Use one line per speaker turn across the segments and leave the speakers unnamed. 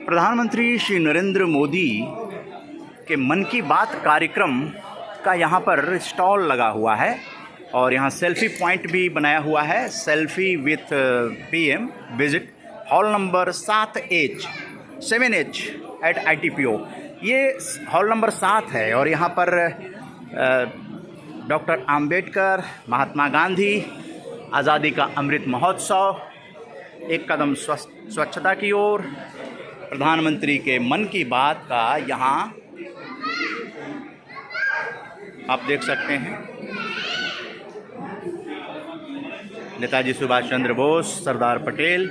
प्रधानमंत्री श्री नरेंद्र मोदी के मन की बात कार्यक्रम का यहाँ पर स्टॉल लगा हुआ है और यहाँ सेल्फी पॉइंट भी बनाया हुआ है। Selfie with PM visit hall number 7H at ITPO। ये हॉल नंबर 7 है और यहाँ पर डॉक्टर आम्बेडकर, महात्मा गांधी, आज़ादी का अमृत महोत्सव, एक कदम स्वच्छता की ओर, प्रधानमंत्री के मन की बात का यहाँ आप देख सकते हैं। नेताजी सुभाष चंद्र बोस, सरदार पटेल,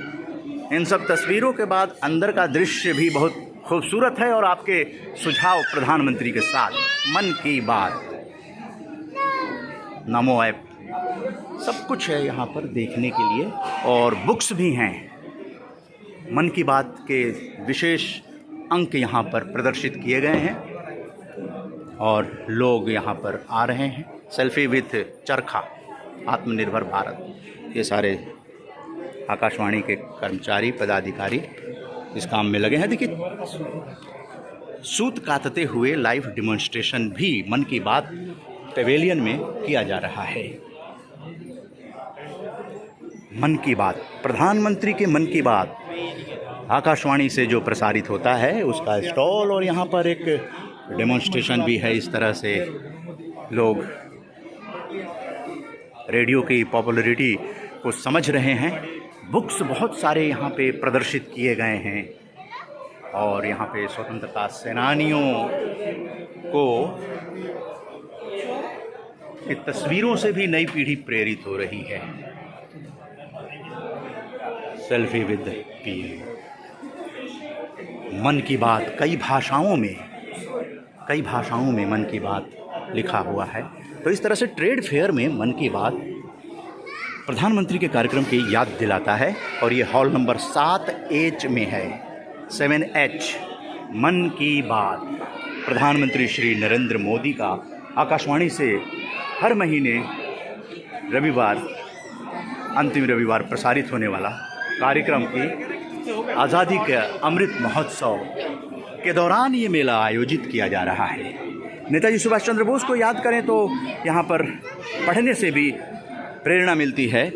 इन सब तस्वीरों के बाद अंदर का दृश्य भी बहुत खूबसूरत है और आपके सुझाव प्रधानमंत्री के साथ मन की बात, नमो ऐप, सब कुछ है यहाँ पर देखने के लिए और बुक्स भी हैं। मन की बात के विशेष अंक यहाँ पर प्रदर्शित किए गए हैं और लोग यहाँ पर आ रहे हैं। सेल्फी विथ चरखा, आत्मनिर्भर भारत, ये सारे आकाशवाणी के कर्मचारी पदाधिकारी इस काम में लगे हैं। देखिए, सूत काटते हुए लाइव डिमॉन्स्ट्रेशन भी मन की बात पेवेलियन में किया जा रहा है। मन की बात, प्रधानमंत्री के मन की बात आकाशवाणी से जो प्रसारित होता है उसका स्टॉल और यहाँ पर एक डेमोन्स्ट्रेशन भी है। इस तरह से लोग रेडियो की पॉपुलैरिटी को समझ रहे हैं। बुक्स बहुत सारे यहाँ पे प्रदर्शित किए गए हैं और यहाँ पे स्वतंत्रता सेनानियों को की तस्वीरों से भी नई पीढ़ी प्रेरित हो रही है। सेल्फी विद पीएम, मन की बात कई भाषाओं में मन की बात लिखा हुआ है। तो इस तरह से ट्रेड फेयर में मन की बात प्रधानमंत्री के कार्यक्रम की याद दिलाता है और ये हॉल नंबर 7H में है, 7H। मन की बात प्रधानमंत्री श्री नरेंद्र मोदी का आकाशवाणी से हर महीने रविवार, अंतिम रविवार प्रसारित होने वाला कार्यक्रम की आज़ादी के अमृत महोत्सव के दौरान ये मेला आयोजित किया जा रहा है। नेताजी सुभाष चंद्र बोस को याद करें तो यहाँ पर पढ़ने से भी प्रेरणा मिलती है।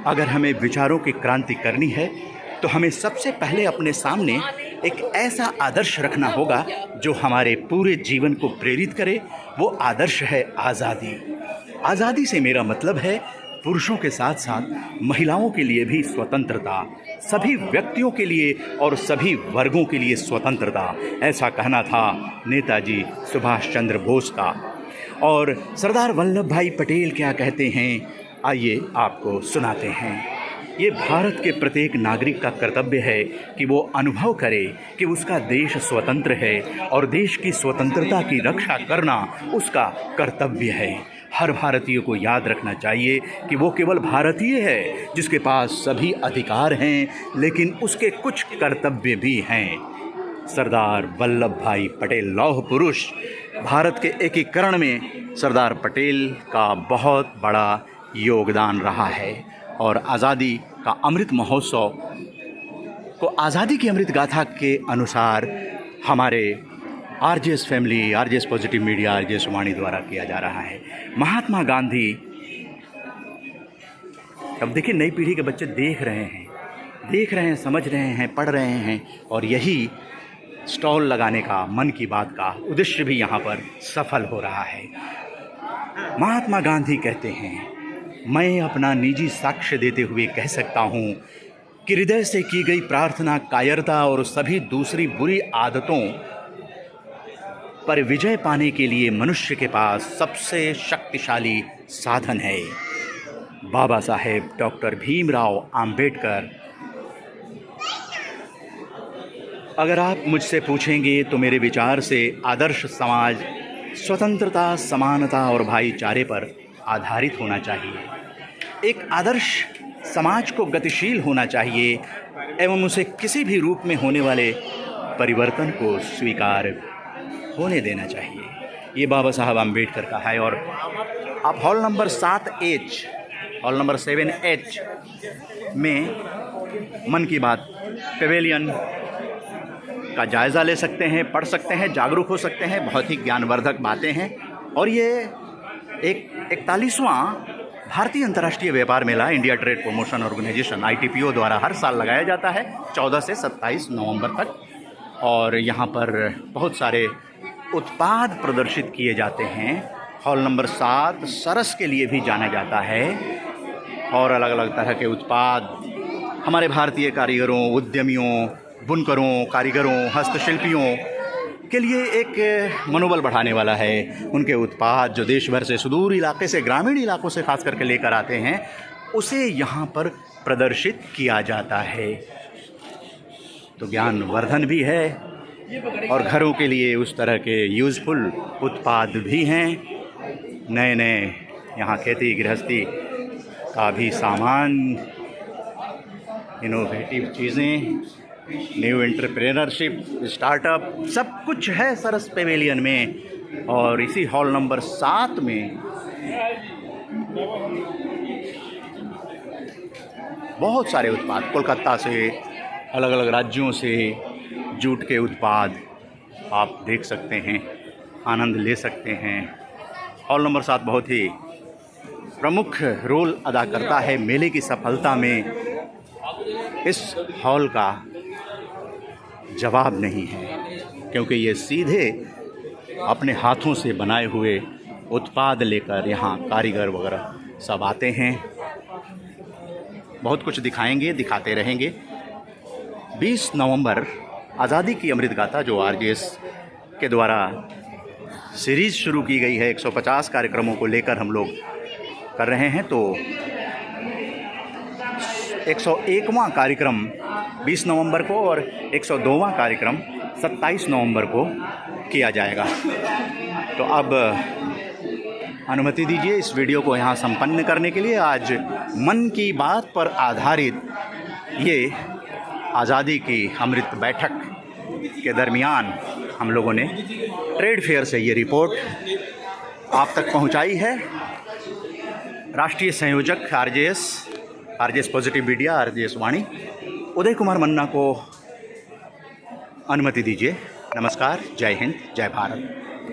अगर हमें विचारों की क्रांति करनी है तो हमें सबसे पहले अपने सामने एक ऐसा आदर्श रखना होगा जो हमारे पूरे जीवन को प्रेरित करे। वो आदर्श है आज़ादी। आज़ादी से मेरा मतलब है पुरुषों के साथ साथ महिलाओं के लिए भी स्वतंत्रता, सभी व्यक्तियों के लिए और सभी वर्गों के लिए स्वतंत्रता, ऐसा कहना था नेताजी सुभाष चंद्र बोस का। और सरदार वल्लभ भाई पटेल क्या कहते हैं, आइए आपको सुनाते हैं। ये भारत के प्रत्येक नागरिक का कर्तव्य है कि वो अनुभव करे कि उसका देश स्वतंत्र है और देश की स्वतंत्रता की रक्षा करना उसका कर्तव्य है। हर भारतीय को याद रखना चाहिए कि वो केवल भारतीय है जिसके पास सभी अधिकार हैं, लेकिन उसके कुछ कर्तव्य भी हैं। सरदार वल्लभ भाई पटेल लौह पुरुष। भारत के एकीकरण में सरदार पटेल का बहुत बड़ा योगदान रहा है और आज़ादी का अमृत महोत्सव को आज़ादी की अमृत गाथा के अनुसार हमारे RJS family, RJS positive media, RJS वाणी द्वारा किया जा रहा है। महात्मा गांधी, अब देखिए नई पीढ़ी के बच्चे देख रहे हैं, समझ रहे हैं, पढ़ रहे हैं और यही स्टॉल लगाने का, मन की बात का उद्देश्य भी यहाँ पर सफल हो रहा है। महात्मा गांधी कहते हैं, मैं अपना निजी साक्ष्य देते हुए कह सकता हूँ कि हृदय से की गई प्रार्थना, कायरता और सभी दूसरी बुरी आदतों पर विजय पाने के लिए मनुष्य के पास सबसे शक्तिशाली साधन है। बाबा साहेब डॉक्टर भीमराव आम्बेडकर। अगर आप मुझसे पूछेंगे तो मेरे विचार से आदर्श समाज स्वतंत्रता, समानता और भाईचारे पर आधारित होना चाहिए। एक आदर्श समाज को गतिशील होना चाहिए एवं उसे किसी भी रूप में होने वाले परिवर्तन को स्वीकार होने देना चाहिए। ये बाबा साहब आम्बेडकर का है। और आप hall number 7H, hall number 7H में मन की बात पेवेलियन का जायज़ा ले सकते हैं, पढ़ सकते हैं, जागरूक हो सकते हैं। बहुत ही ज्ञानवर्धक बातें हैं। और ये 41वां भारतीय अंतर्राष्ट्रीय व्यापार मेला India Trade Promotion Organisation ITPO द्वारा हर साल लगाया जाता है 14 से 27 नवंबर तक। और यहाँ पर बहुत सारे उत्पाद प्रदर्शित किए जाते हैं। हॉल नंबर 7 सरस के लिए भी जाना जाता है और अलग अलग तरह के उत्पाद हमारे भारतीय कारीगरों, उद्यमियों, बुनकरों, कारीगरों, हस्तशिल्पियों के लिए एक मनोबल बढ़ाने वाला है। उनके उत्पाद जो देश भर से, सुदूर इलाके से, ग्रामीण इलाकों से खास करके लेकर आते हैं, उसे यहाँ पर प्रदर्शित किया जाता है। तो ज्ञानवर्धन भी है और घरों के लिए उस तरह के यूज़फुल उत्पाद भी हैं। नए नए यहाँ खेती गृहस्थी का भी सामान, इनोवेटिव चीज़ें, न्यू एंटरप्रेन्योरशिप, स्टार्टअप, सब कुछ है सरस पेवेलियन में। और इसी हॉल नंबर 7 में बहुत सारे उत्पाद, कोलकाता से, अलग अलग राज्यों से जूट के उत्पाद आप देख सकते हैं, आनंद ले सकते हैं। हॉल नंबर 7 बहुत ही प्रमुख रोल अदा करता है मेले की सफलता में। इस हॉल का जवाब नहीं है, क्योंकि ये सीधे अपने हाथों से बनाए हुए उत्पाद लेकर यहाँ कारीगर वगैरह सब आते हैं। बहुत कुछ दिखाएंगे, दिखाते रहेंगे। 20 नवंबर आज़ादी की अमृत गाथा जो RJS के द्वारा सीरीज़ शुरू की गई है, 150 कार्यक्रमों को लेकर हम लोग कर रहे हैं। तो 101वां कार्यक्रम 20 नवंबर को और 102वां कार्यक्रम 27 नवंबर को किया जाएगा। तो अब अनुमति दीजिए इस वीडियो को यहाँ संपन्न करने के लिए। आज मन की बात पर आधारित ये आज़ादी की अमृत बैठक के दरमियान हम लोगों ने ट्रेड फेयर से ये रिपोर्ट आप तक पहुँचाई है। राष्ट्रीय संयोजक RJS पॉजिटिव मीडिया, RJS वाणी, उदय कुमार मन्ना को अनुमति दीजिए। नमस्कार, जय हिंद, जय भारत।